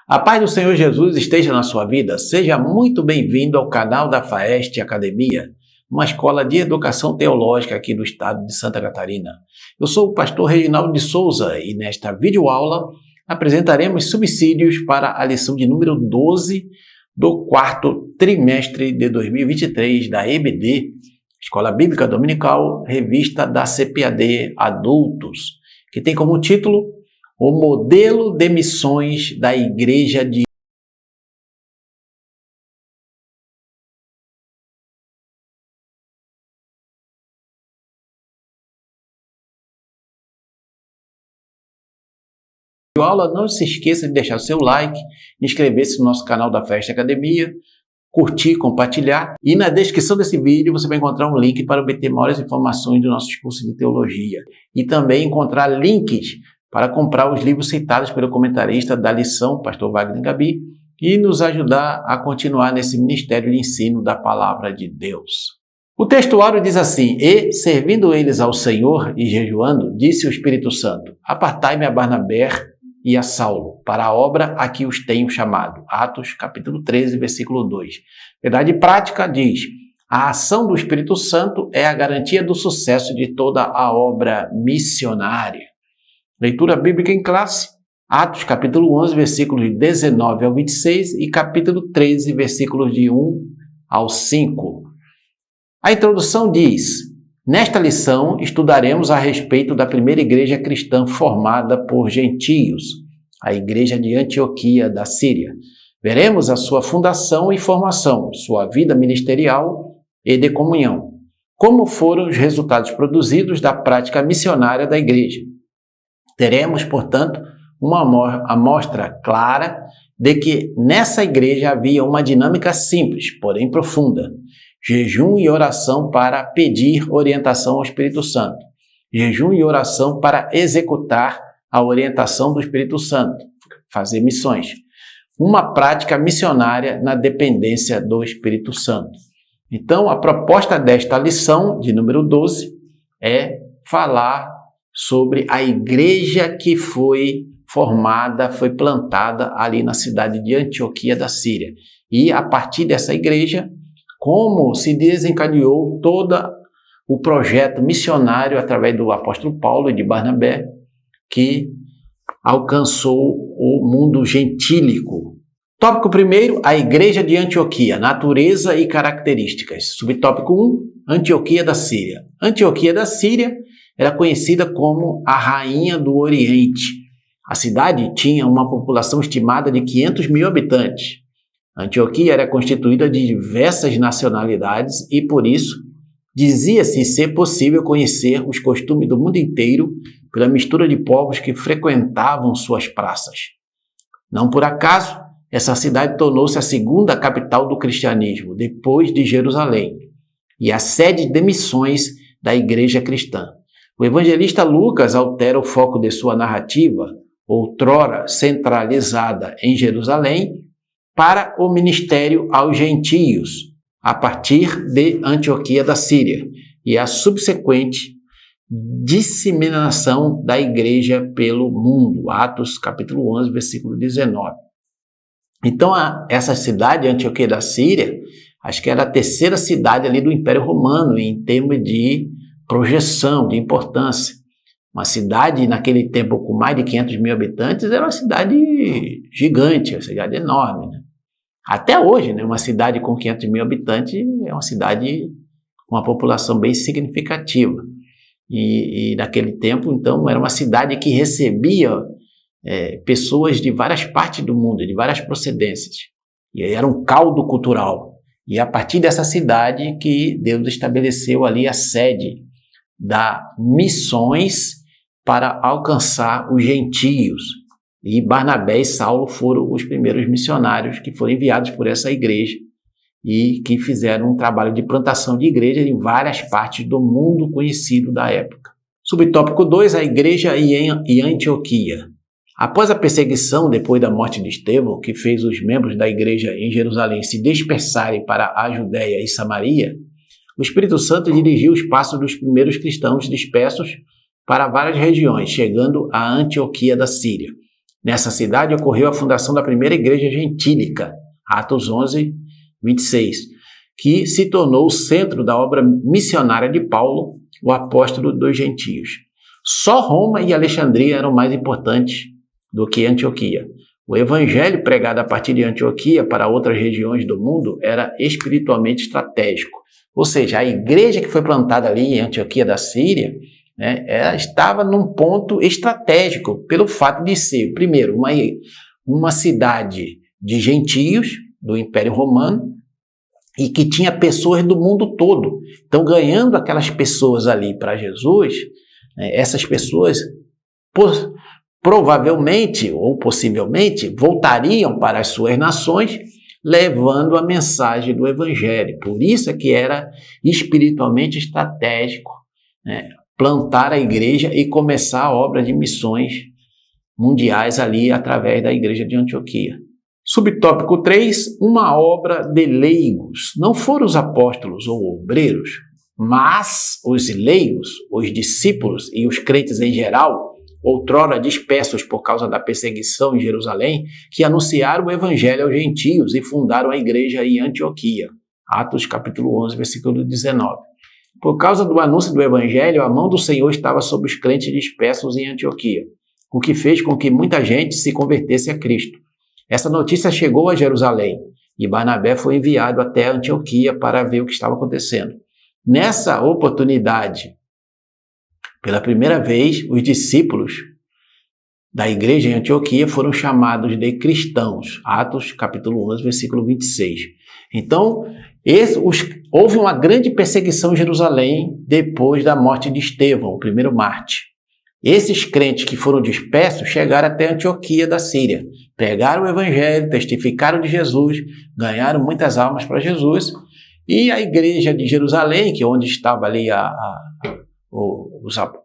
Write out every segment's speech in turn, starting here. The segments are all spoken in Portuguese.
A paz do Senhor Jesus esteja na sua vida. Seja muito bem-vindo ao canal da FAEST Academia, uma escola de educação teológica aqui do estado de Santa Catarina. Eu sou o pastor Reginaldo de Souza e nesta videoaula apresentaremos subsídios para a lição de número 12 do quarto trimestre de 2023 da EBD, Escola Bíblica Dominical, revista da CPAD Adultos, que tem como título o modelo de missões da Igreja de aula. Não se esqueça de deixar seu like, inscrever-se no nosso canal da FAEST Academia, curtir, compartilhar, e na descrição desse vídeo você vai encontrar um link para obter maiores informações do nosso curso de teologia e também encontrar links para comprar os livros citados pelo comentarista da lição, pastor Wagner Gabi, e nos ajudar a continuar nesse ministério de ensino da palavra de Deus. O textuário diz assim: E, servindo eles ao Senhor e jejuando, disse o Espírito Santo: Apartai-me a Barnabé e a Saulo, para a obra a que os tenho chamado. Atos, capítulo 13, versículo 2. Verdade prática diz: a ação do Espírito Santo é a garantia do sucesso de toda a obra missionária. Leitura bíblica em classe, Atos, capítulo 11, versículos de 19 ao 26 e capítulo 13, versículos de 1 ao 5. A introdução diz: nesta lição estudaremos a respeito da primeira igreja cristã formada por gentios, a igreja de Antioquia da Síria. Veremos a sua fundação e formação, sua vida ministerial e de comunhão, como foram os resultados produzidos da prática missionária da igreja. Teremos, portanto, uma amostra clara de que nessa igreja havia uma dinâmica simples, porém profunda: jejum e oração para pedir orientação ao Espírito Santo, jejum e oração para executar a orientação do Espírito Santo, fazer missões, uma prática missionária na dependência do Espírito Santo. Então, a proposta desta lição, de número 12, é falar sobre a igreja que foi formada, foi plantada ali na cidade de Antioquia da Síria. E a partir dessa igreja, como se desencadeou todo o projeto missionário através do apóstolo Paulo e de Barnabé, que alcançou o mundo gentílico. Tópico 1, a igreja de Antioquia, natureza e características. Subtópico 1, Antioquia da Síria. Antioquia da Síria era conhecida como a Rainha do Oriente. A cidade tinha uma população estimada de 500 mil habitantes. Antioquia era constituída de diversas nacionalidades e, por isso, dizia-se ser possível conhecer os costumes do mundo inteiro pela mistura de povos que frequentavam suas praças. Não por acaso, essa cidade tornou-se a segunda capital do cristianismo, depois de Jerusalém, e a sede de missões da igreja cristã. O evangelista Lucas altera o foco de sua narrativa, outrora centralizada em Jerusalém, para o ministério aos gentios, a partir de Antioquia da Síria, e a subsequente disseminação da igreja pelo mundo. Atos, capítulo 11, versículo 19. Então, essa cidade, Antioquia da Síria, acho que era a terceira cidade ali do Império Romano, em termos de projeção, de importância. Uma cidade, naquele tempo, com mais de 500 mil habitantes, era uma cidade gigante, uma cidade enorme, né? Até hoje, né, uma cidade com 500 mil habitantes é uma cidade com uma população bem significativa. E naquele tempo, então, era uma cidade que recebia pessoas de várias partes do mundo, de várias procedências. E era um caldo cultural. E a partir dessa cidade que Deus estabeleceu ali a sede das missões para alcançar os gentios. E Barnabé e Saulo foram os primeiros missionários que foram enviados por essa igreja e que fizeram um trabalho de plantação de igreja em várias partes do mundo conhecido da época. Subtópico 2, a igreja em Antioquia. Após a perseguição depois da morte de Estevão, que fez os membros da igreja em Jerusalém se dispersarem para a Judéia e Samaria, o Espírito Santo dirigiu os passos dos primeiros cristãos dispersos para várias regiões, chegando a Antioquia da Síria. Nessa cidade ocorreu a fundação da primeira igreja gentílica, Atos 11, 26, que se tornou o centro da obra missionária de Paulo, o apóstolo dos gentios. Só Roma e Alexandria eram mais importantes do que Antioquia. O evangelho pregado a partir de Antioquia para outras regiões do mundo era espiritualmente estratégico. Ou seja, a igreja que foi plantada ali em Antioquia da Síria, ela estava num ponto estratégico, pelo fato de ser, primeiro, uma cidade de gentios do Império Romano e que tinha pessoas do mundo todo. Então, ganhando aquelas pessoas ali para Jesus, essas pessoas provavelmente ou possivelmente voltariam para as suas nações, levando a mensagem do Evangelho. Por isso é que era espiritualmente estratégico, plantar a igreja e começar a obra de missões mundiais ali através da igreja de Antioquia. Subtópico 3, uma obra de leigos. Não foram os apóstolos ou obreiros, mas os leigos, os discípulos e os crentes em geral, outrora dispersos por causa da perseguição em Jerusalém, que anunciaram o evangelho aos gentios e fundaram a igreja em Antioquia. Atos capítulo 11, versículo 19. Por causa do anúncio do evangelho, a mão do Senhor estava sobre os crentes dispersos em Antioquia, o que fez com que muita gente se convertesse a Cristo. Essa notícia chegou a Jerusalém e Barnabé foi enviado até Antioquia para ver o que estava acontecendo. Nessa oportunidade, pela primeira vez, os discípulos da igreja em Antioquia foram chamados de cristãos. Atos capítulo 11, versículo 26. Então, houve uma grande perseguição em Jerusalém depois da morte de Estevão, o primeiro mártir. Esses crentes que foram dispersos chegaram até Antioquia da Síria, pregaram o evangelho, testificaram de Jesus, ganharam muitas almas para Jesus, e a igreja de Jerusalém, que é onde estava ali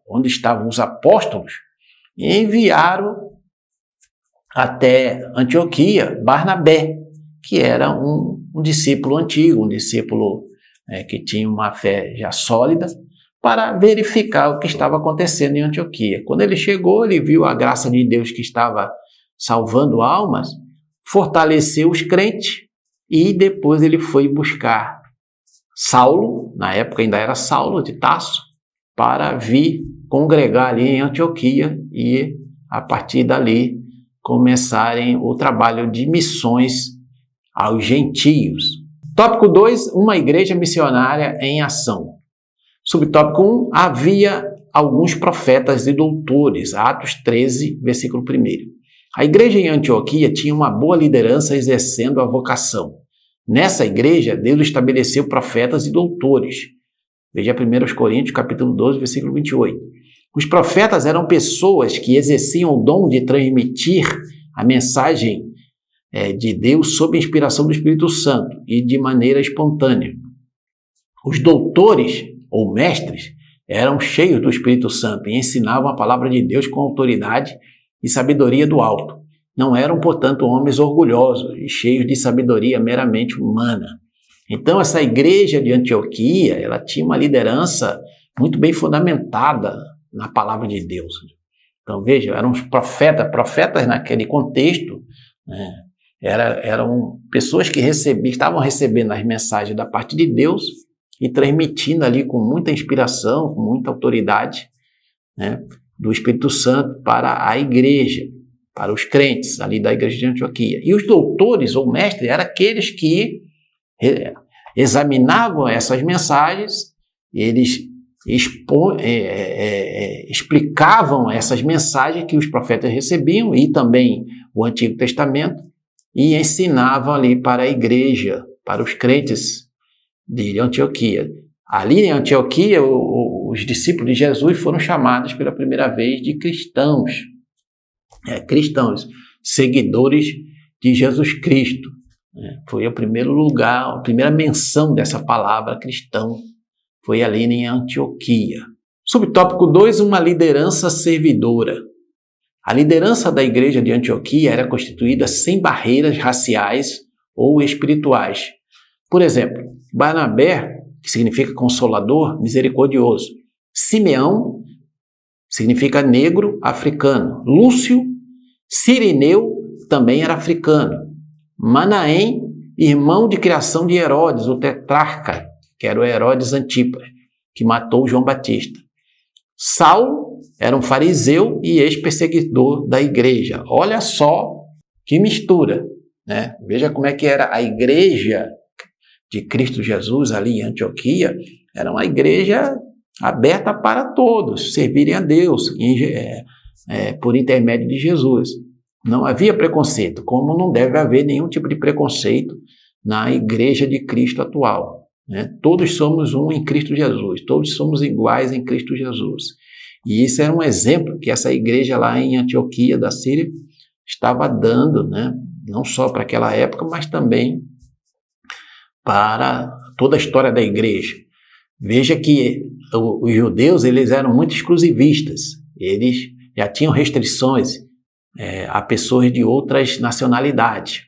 onde estavam os apóstolos, enviaram até Antioquia Barnabé, que era um discípulo antigo, um discípulo que tinha uma fé já sólida, para verificar o que estava acontecendo em Antioquia. Quando ele chegou, ele viu a graça de Deus que estava salvando almas, fortaleceu os crentes e depois ele foi buscar Saulo, na época ainda era Saulo de Tarso, para vir congregar ali em Antioquia e, a partir dali, começarem o trabalho de missões aos gentios. Tópico 2, uma igreja missionária em ação. Subtópico 1, havia alguns profetas e doutores, Atos 13, versículo 1. A igreja em Antioquia tinha uma boa liderança exercendo a vocação. Nessa igreja, Deus estabeleceu profetas e doutores. Veja 1 Coríntios, capítulo 12, versículo 28. Os profetas eram pessoas que exerciam o dom de transmitir a mensagem de Deus sob a inspiração do Espírito Santo e de maneira espontânea. Os doutores ou mestres eram cheios do Espírito Santo e ensinavam a palavra de Deus com autoridade e sabedoria do alto. Não eram, portanto, homens orgulhosos e cheios de sabedoria meramente humana. Então, essa igreja de Antioquia, ela tinha uma liderança muito bem fundamentada na palavra de Deus. Então, veja, eram os profetas naquele contexto, eram pessoas que estavam recebendo as mensagens da parte de Deus e transmitindo ali com muita inspiração, com muita autoridade, do Espírito Santo para a igreja, para os crentes ali da igreja de Antioquia. E os doutores ou mestres eram aqueles que examinavam essas mensagens, eles explicavam essas mensagens que os profetas recebiam e também o Antigo Testamento e ensinavam ali para a igreja, para os crentes de Antioquia. Ali em Antioquia, os discípulos de Jesus foram chamados pela primeira vez de cristãos. Cristãos, seguidores de Jesus Cristo. Foi o primeiro lugar, a primeira menção dessa palavra cristão foi ali em Antioquia. Subtópico 2, uma liderança servidora. A liderança da igreja de Antioquia era constituída sem barreiras raciais ou espirituais. Por exemplo, Barnabé, que significa consolador, misericordioso. Simeão significa negro africano. Lúcio Cireneu também era africano. Manaém, irmão de criação de Herodes, o tetrarca, que era o Herodes Antipas, que matou João Batista. Saulo era um fariseu e ex-perseguidor da igreja. Olha só que mistura, né? Veja como é que era a igreja de Cristo Jesus ali em Antioquia. Era uma igreja aberta para todos, servirem a Deus por intermédio de Jesus. Não havia preconceito, como não deve haver nenhum tipo de preconceito na igreja de Cristo atual, né? Todos somos um em Cristo Jesus, todos somos iguais em Cristo Jesus. E isso era um exemplo que essa igreja lá em Antioquia da Síria estava dando, né? Não só para aquela época, mas também para toda a história da igreja. Veja que os judeus eles eram muito exclusivistas, eles já tinham restrições a pessoas de outras nacionalidades,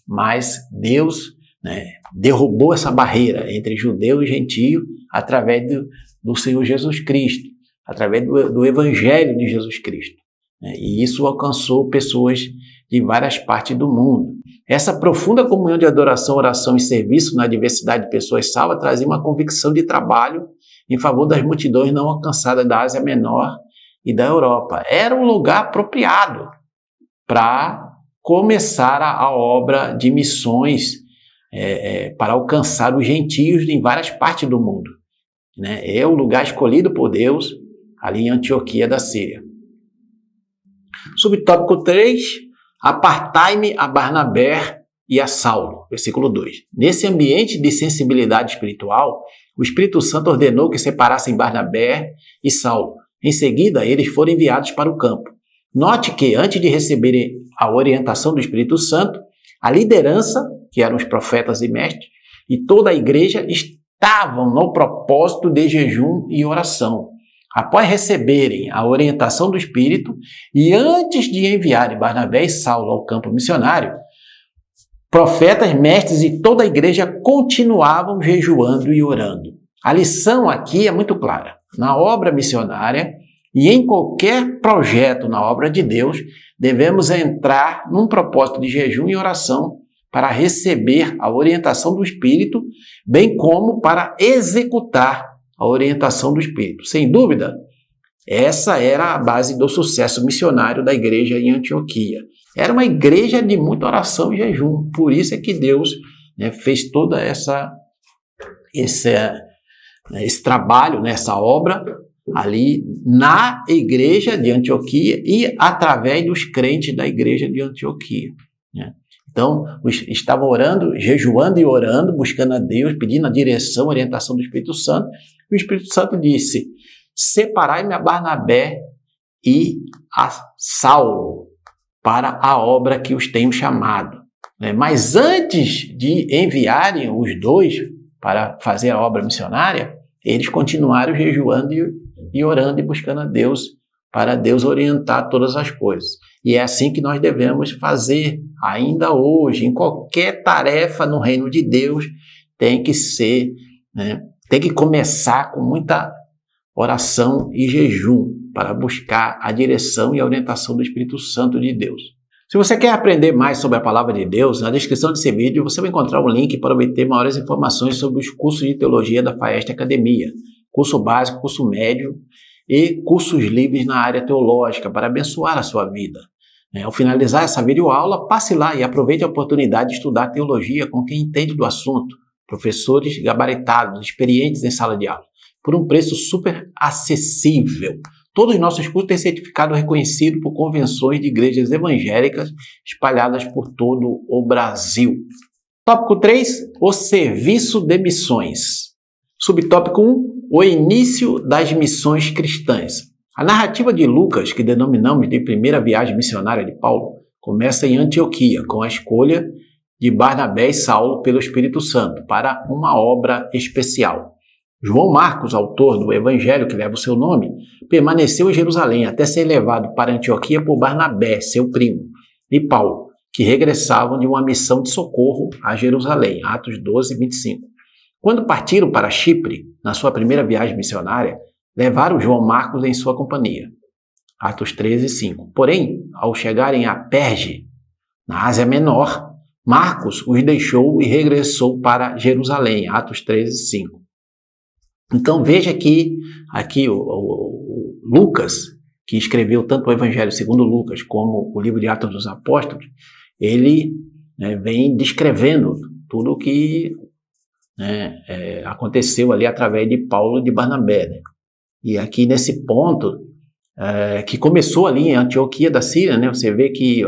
mas Deus, né, derrubou essa barreira entre judeu e gentio através do Senhor Jesus Cristo, através do Evangelho de Jesus Cristo, né, e isso alcançou pessoas de várias partes do mundo. Essa profunda comunhão de adoração, oração e serviço na diversidade de pessoas salvas trazia uma convicção de trabalho em favor das multidões não alcançadas da Ásia Menor e da Europa. Era um lugar apropriado para começar a obra de missões para alcançar os gentios em várias partes do mundo, né? É o lugar escolhido por Deus ali em Antioquia da Síria. Subtópico 3, apartai-me a Barnabé e a Saulo, versículo 2. Nesse ambiente de sensibilidade espiritual, o Espírito Santo ordenou que separassem Barnabé e Saulo. Em seguida, eles foram enviados para o campo. Note que, antes de receberem a orientação do Espírito Santo, a liderança, que eram os profetas e mestres, e toda a igreja estavam no propósito de jejum e oração. Após receberem a orientação do Espírito e antes de enviarem Barnabé e Saulo ao campo missionário, profetas, mestres e toda a igreja continuavam jejuando e orando. A lição aqui é muito clara. Na obra missionária e em qualquer projeto na obra de Deus, devemos entrar num propósito de jejum e oração para receber a orientação do Espírito, bem como para executar a orientação do Espírito. Sem dúvida, essa era a base do sucesso missionário da igreja em Antioquia. Era uma igreja de muita oração e jejum. Por isso é que Deus, né, fez toda esse trabalho, né, essa obra ali na igreja de Antioquia e através dos crentes da igreja de Antioquia, né? Então, estavam orando, jejuando e orando, buscando a Deus, pedindo a direção, a orientação do Espírito Santo. E o Espírito Santo disse: separai-me a Barnabé e a Saulo para a obra que os tenho chamado. Mas antes de enviarem os dois para fazer a obra missionária, eles continuaram jejuando e orando e buscando a Deus, para Deus orientar todas as coisas. E é assim que nós devemos fazer ainda hoje. Em qualquer tarefa no reino de Deus, tem que ser, né, tem que começar com muita oração e jejum para buscar a direção e a orientação do Espírito Santo de Deus. Se você quer aprender mais sobre a Palavra de Deus, na descrição desse vídeo você vai encontrar um link para obter maiores informações sobre os cursos de teologia da Faeste Academia, curso básico, curso médio e cursos livres na área teológica para abençoar a sua vida. Ao finalizar essa videoaula, passe lá e aproveite a oportunidade de estudar teologia com quem entende do assunto, professores gabaritados, experientes em sala de aula, por um preço super acessível. Todos os nossos cursos têm certificado reconhecido por convenções de igrejas evangélicas espalhadas por todo o Brasil. Tópico 3, o serviço de missões. Subtópico 1, o início das missões cristãs. A narrativa de Lucas, que denominamos de primeira viagem missionária de Paulo, começa em Antioquia, com a escolha de Barnabé e Saulo pelo Espírito Santo para uma obra especial. João Marcos, autor do Evangelho que leva o seu nome, permaneceu em Jerusalém até ser levado para Antioquia por Barnabé, seu primo, e Paulo, que regressavam de uma missão de socorro a Jerusalém, Atos 12, 25. Quando partiram para Chipre, na sua primeira viagem missionária, levaram João Marcos em sua companhia, Atos 13, 5. Porém, ao chegarem a Perge, na Ásia Menor, Marcos os deixou e regressou para Jerusalém, Atos 13:5. Então veja que aqui o Lucas, que escreveu tanto o Evangelho segundo Lucas como o livro de Atos dos Apóstolos, ele vem descrevendo tudo o que aconteceu ali através de Paulo e de Barnabé. Né? E aqui nesse ponto, que começou ali em Antioquia da Síria, né? Você vê que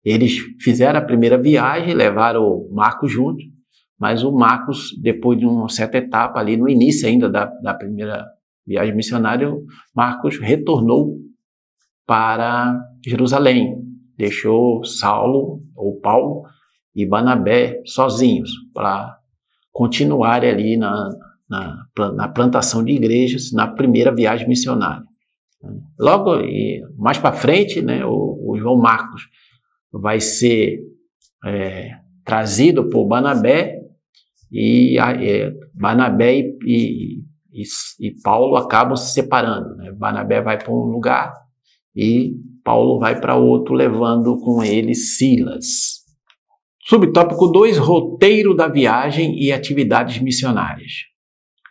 eles fizeram a primeira viagem, levaram o Marcos junto, mas o Marcos, depois de uma certa etapa ali, no início ainda da primeira viagem missionária, o Marcos retornou para Jerusalém, deixou Saulo, ou Paulo, e Barnabé sozinhos, para continuar ali na plantação de igrejas, na primeira viagem missionária. Logo, mais para frente, né, o João Marcos vai ser trazido por Barnabé, e Barnabé e Paulo acabam se separando. Né? Barnabé vai para um lugar e Paulo vai para outro, levando com ele Silas. Subtópico 2, roteiro da viagem e atividades missionárias.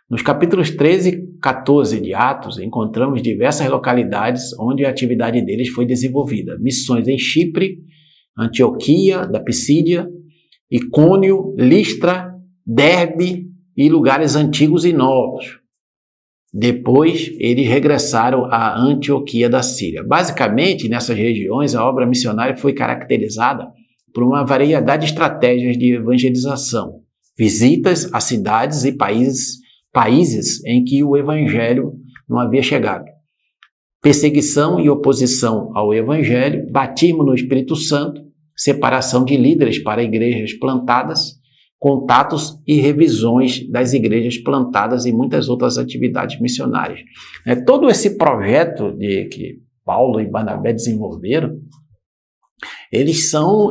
Nos capítulos 13 e 14 de Atos, encontramos diversas localidades onde a atividade deles foi desenvolvida. Missões em Chipre, Antioquia, da Pisídia, Icônio, Listra, Derbe e lugares antigos e novos. Depois, eles regressaram à Antioquia da Síria. Basicamente, nessas regiões, a obra missionária foi caracterizada por uma variedade de estratégias de evangelização, visitas a cidades e países em que o evangelho não havia chegado, perseguição e oposição ao evangelho, batismo no Espírito Santo, separação de líderes para igrejas plantadas, contatos e revisões das igrejas plantadas e muitas outras atividades missionárias. Todo esse projeto que Paulo e Barnabé desenvolveram, eles são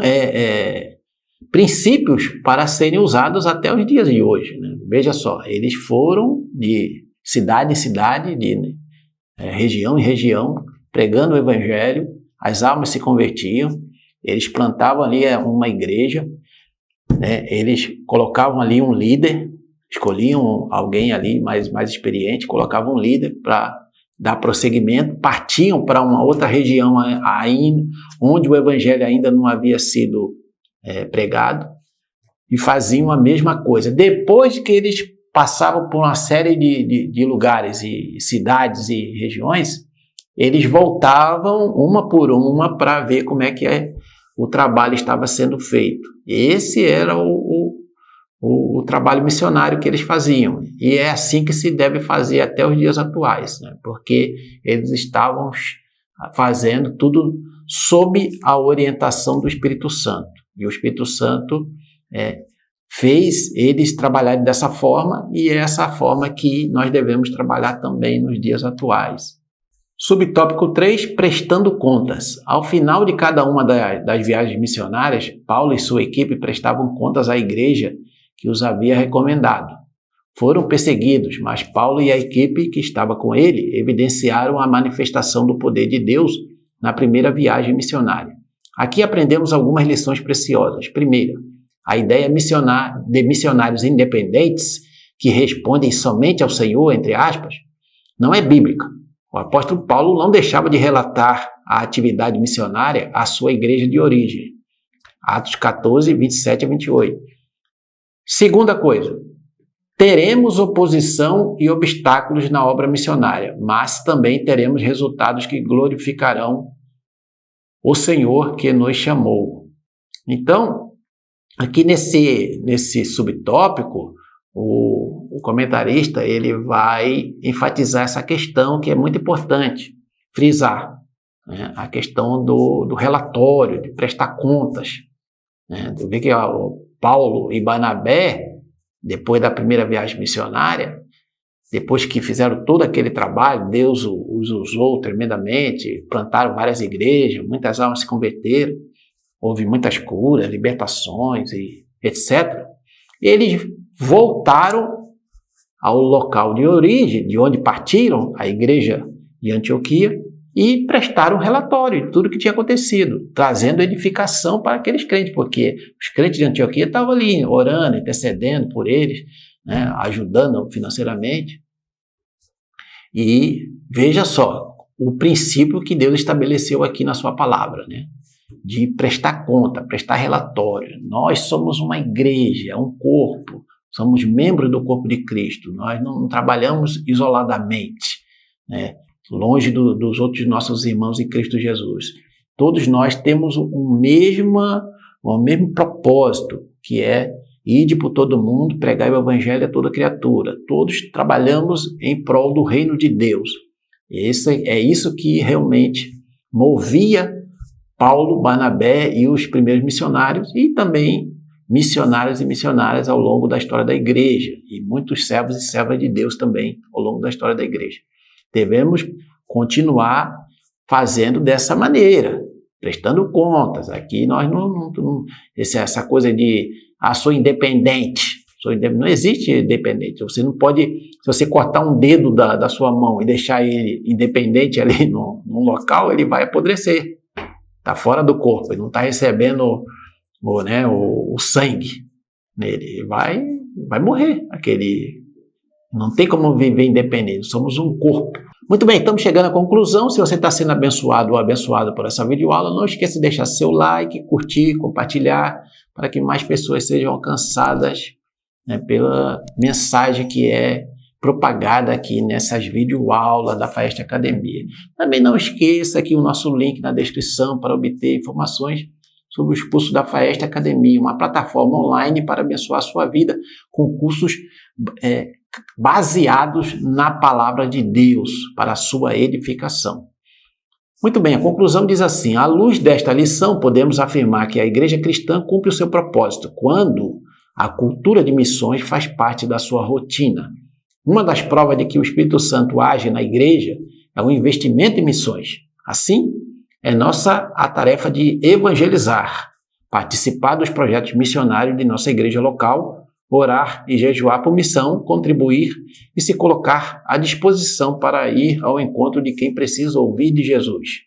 princípios para serem usados até os dias de hoje. Né? Veja só, eles foram de cidade em cidade, de região em região, pregando o evangelho, as almas se convertiam, eles plantavam ali uma igreja, eles colocavam ali um líder, escolhiam alguém ali mais experiente, colocavam um líder para dar prosseguimento, partiam para uma outra região ainda, onde o evangelho ainda não havia sido pregado, e faziam a mesma coisa. Depois que eles passavam por uma série de lugares e cidades e regiões, eles voltavam uma por uma para ver como é que o trabalho estava sendo feito. Esse era o trabalho missionário que eles faziam. E é assim que se deve fazer até os dias atuais, né? Porque eles estavam fazendo tudo sob a orientação do Espírito Santo. E o Espírito Santo fez eles trabalharem dessa forma, e é essa forma que nós devemos trabalhar também nos dias atuais. Subtópico 3, prestando contas. Ao final de cada uma das viagens missionárias, Paulo e sua equipe prestavam contas à igreja que os havia recomendado. Foram perseguidos, mas Paulo e a equipe que estava com ele evidenciaram a manifestação do poder de Deus na primeira viagem missionária. Aqui aprendemos algumas lições preciosas. Primeira, a ideia de missionários independentes que respondem somente ao Senhor, entre aspas, não é bíblica. O apóstolo Paulo não deixava de relatar a atividade missionária à sua igreja de origem. Atos 14, 27 a 28. Segunda coisa, teremos oposição e obstáculos na obra missionária, mas também teremos resultados que glorificarão o Senhor que nos chamou. Então, aqui nesse subtópico, o comentarista ele vai enfatizar essa questão que é muito importante, frisar, né? A questão do relatório, de prestar contas. Né? De ver que o Paulo e Barnabé, depois da primeira viagem missionária, depois que fizeram todo aquele trabalho, Deus os usou tremendamente, plantaram várias igrejas, muitas almas se converteram, houve muitas curas, libertações, e etc. Eles voltaram ao local de origem, de onde partiram, a igreja de Antioquia, e prestaram um relatório de tudo que tinha acontecido, trazendo edificação para aqueles crentes, porque os crentes de Antioquia estavam ali orando, intercedendo por eles, né, ajudando financeiramente. E veja só, o princípio que Deus estabeleceu aqui na sua palavra, né, de prestar conta, prestar relatório. Nós somos uma igreja, um corpo, somos membros do corpo de Cristo, nós não trabalhamos isoladamente, né, longe dos outros nossos irmãos em Cristo Jesus. Todos nós temos o mesmo propósito, que é ide por todo mundo, pregai o evangelho a toda criatura. Todos trabalhamos em prol do reino de Deus. É isso que realmente movia Paulo, Barnabé e os primeiros missionários, e também missionários e missionárias ao longo da história da igreja, e muitos servos e servas de Deus também ao longo da história da igreja. Devemos continuar fazendo dessa maneira, prestando contas. Aqui nós essa coisa de sou independente, não existe independente. Você não pode, se você cortar um dedo da sua mão e deixar ele independente ali num local, ele vai apodrecer, está fora do corpo, ele não está recebendo o sangue nele, ele vai morrer. Não tem como viver independente, somos um corpo. Muito bem, estamos chegando à conclusão. Se você está sendo abençoado ou abençoada por essa videoaula, não esqueça de deixar seu like, curtir, compartilhar, para que mais pessoas sejam alcançadas, né, pela mensagem que é propagada aqui nessas videoaulas da Faeste Academia. Também não esqueça aqui o nosso link na descrição para obter informações sobre os cursos da Faeste Academia, uma plataforma online para abençoar a sua vida com cursos baseados na palavra de Deus para a sua edificação. Muito bem, a conclusão diz assim: à luz desta lição, podemos afirmar que a igreja cristã cumpre o seu propósito quando a cultura de missões faz parte da sua rotina. Uma das provas de que o Espírito Santo age na igreja é o investimento em missões. Assim, é nossa a tarefa de evangelizar, participar dos projetos missionários de nossa igreja local, orar e jejuar por missão, contribuir e se colocar à disposição para ir ao encontro de quem precisa ouvir de Jesus.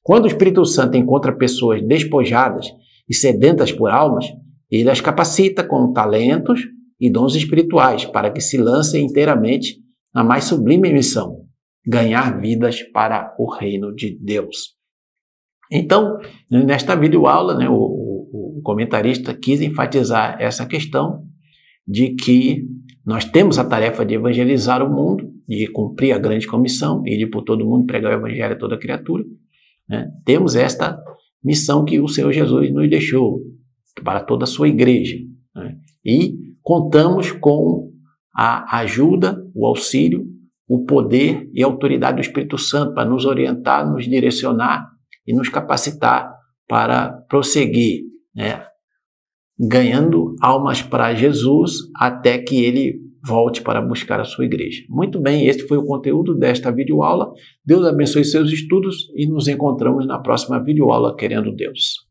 Quando o Espírito Santo encontra pessoas despojadas e sedentas por almas, ele as capacita com talentos e dons espirituais para que se lancem inteiramente na mais sublime missão, ganhar vidas para o reino de Deus. Então, nesta videoaula, né, o comentarista quis enfatizar essa questão de que nós temos a tarefa de evangelizar o mundo, de cumprir a grande comissão, ir por todo mundo, pregar o evangelho a toda criatura, né? Temos esta missão que o Senhor Jesus nos deixou para toda a sua igreja, né? E contamos com a ajuda, o auxílio, o poder e a autoridade do Espírito Santo para nos orientar, nos direcionar e nos capacitar para prosseguir, né, ganhando almas para Jesus até que ele volte para buscar a sua igreja. Muito bem, este foi o conteúdo desta videoaula. Deus abençoe seus estudos e nos encontramos na próxima videoaula, querendo Deus.